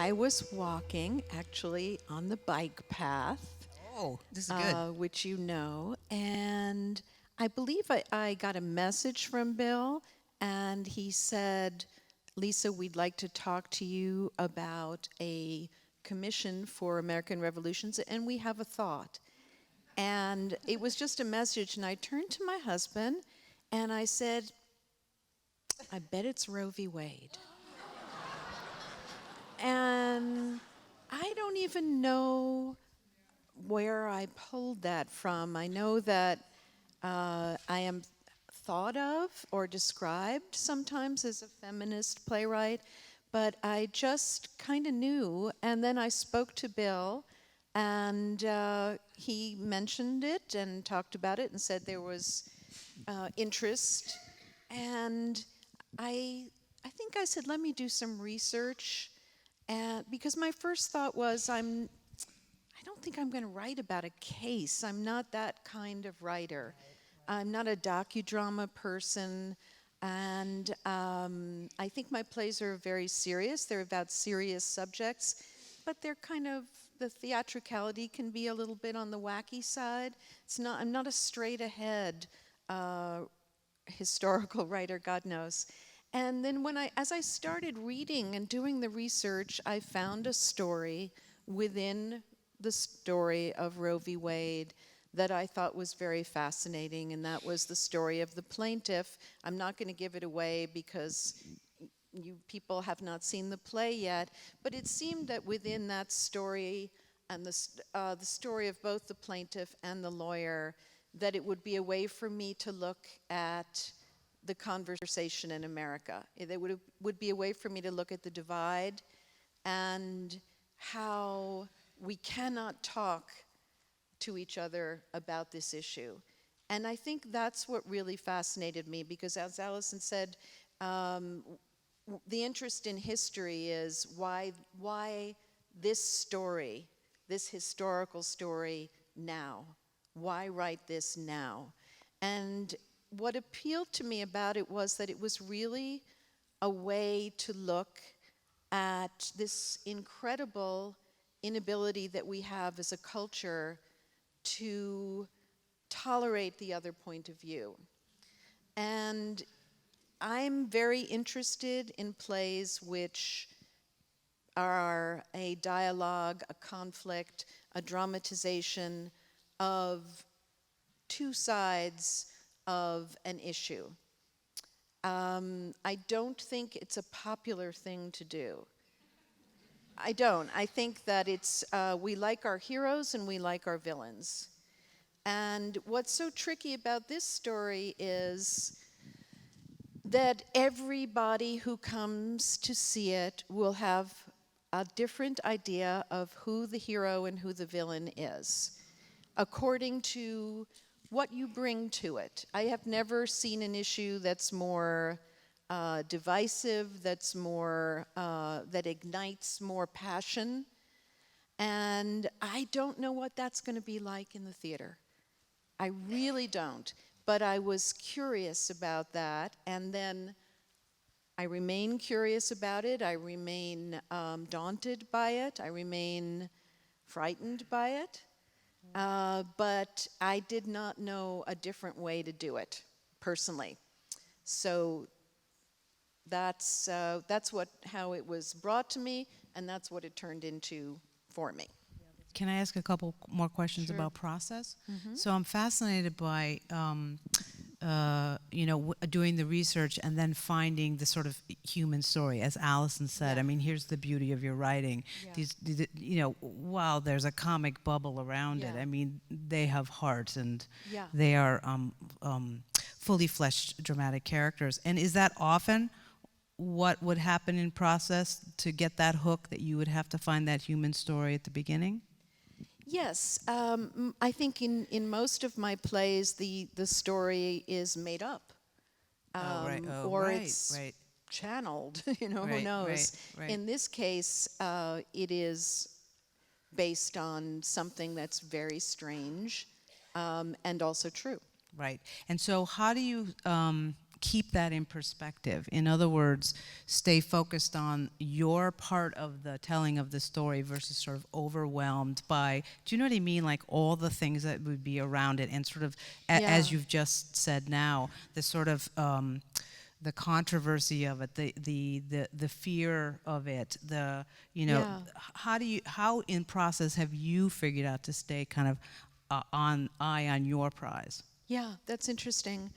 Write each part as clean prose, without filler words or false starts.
I was walking actually on the bike path, Oh, this is good. which you know, and I believe I got a message from Bill, and he said, Lisa, we'd like to talk to you about a commission for American Revolutions, and we have a thought. And it was just a message, and I turned to my husband and I said, I bet it's Roe v. Wade. And I don't even know where I pulled that from. I know that I am thought of or described sometimes as a feminist playwright, but I just kind of knew. And then I spoke to Bill, and he mentioned it and talked about it and said there was interest. And I think I said, let me do some research. And because my first thought was, I don't think I'm going to write about a case. I'm not that kind of writer. I'm not a docudrama person. And I think my plays are very serious. They're about serious subjects, but they're kind of, the theatricality can be a little bit on the wacky side. I'm not a straight ahead historical writer, God knows. And then as I started reading and doing the research, I found a story within the story of Roe v. Wade that I thought was very fascinating, and that was the story of the plaintiff. I'm not going to give it away because you people have not seen the play yet, but it seemed that within that story and the story of both the plaintiff and the lawyer, that it would be a way for me to look at the conversation in America. It would be a way for me to look at the divide and how we cannot talk to each other about this issue. And I think that's what really fascinated me, because as Alison said, the interest in history is why this story, this historical story now? Why write this now? And what appealed to me about it was that it was really a way to look at this incredible inability that we have as a culture to tolerate the other point of view. And I'm very interested in plays which are a dialogue, a conflict, a dramatization of two sides of an issue. I don't think it's a popular thing to do. I don't. I think that we like our heroes and we like our villains. And what's so tricky about this story is that everybody who comes to see it will have a different idea of who the hero and who the villain is, according to what you bring to it. I have never seen an issue that's more divisive, that's more, that ignites more passion. And I don't know what that's going to be like in the theater. I really don't. But I was curious about that, and then I remain curious about it. I remain daunted by it. I remain frightened by it. But I did not know a different way to do it, personally. So that's how it was brought to me, and that's what it turned into for me. Can I ask a couple more questions Sure. about process? So I'm fascinated by, doing the research and then finding the sort of human story, as Alison said. Yeah. I mean, here's the beauty of your writing. Yeah. While there's a comic bubble around it, Yeah. I mean, they have heart and Yeah. they are fully fleshed dramatic characters. And is that often what would happen in process to get that hook, that you would have to find that human story at the beginning? Yes, I think in most of my plays, the story is made up, or it's right. channeled. Who Right, knows? right. In this case, it is based on something that's very strange and also true. Right. And so how do you keep that in perspective. In other words, stay focused on your part of the telling of the story versus sort of overwhelmed by, do you know what I mean? Like all the things that would be around it, and sort of, as you've just said now, the sort of, the controversy of it, the fear of it, how in process have you figured out to stay kind of on your prize? Yeah, that's interesting.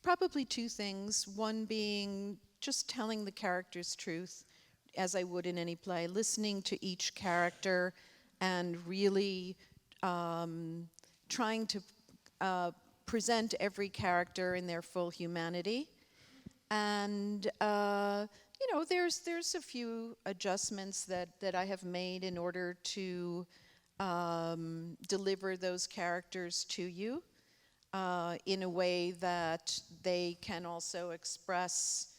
Probably two things. One being just telling the character's truth, as I would in any play, listening to each character and really trying to present every character in their full humanity. And there's a few adjustments that I have made in order to deliver those characters to you in a way that they can also express,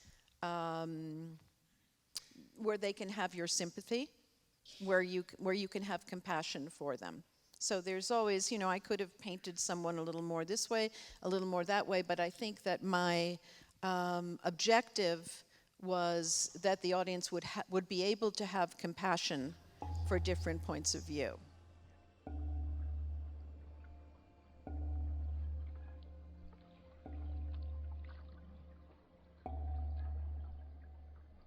where they can have your sympathy, where you can have compassion for them. So there's always, I could have painted someone a little more this way, a little more that way, but I think that my objective was that the audience would be able to have compassion for different points of view.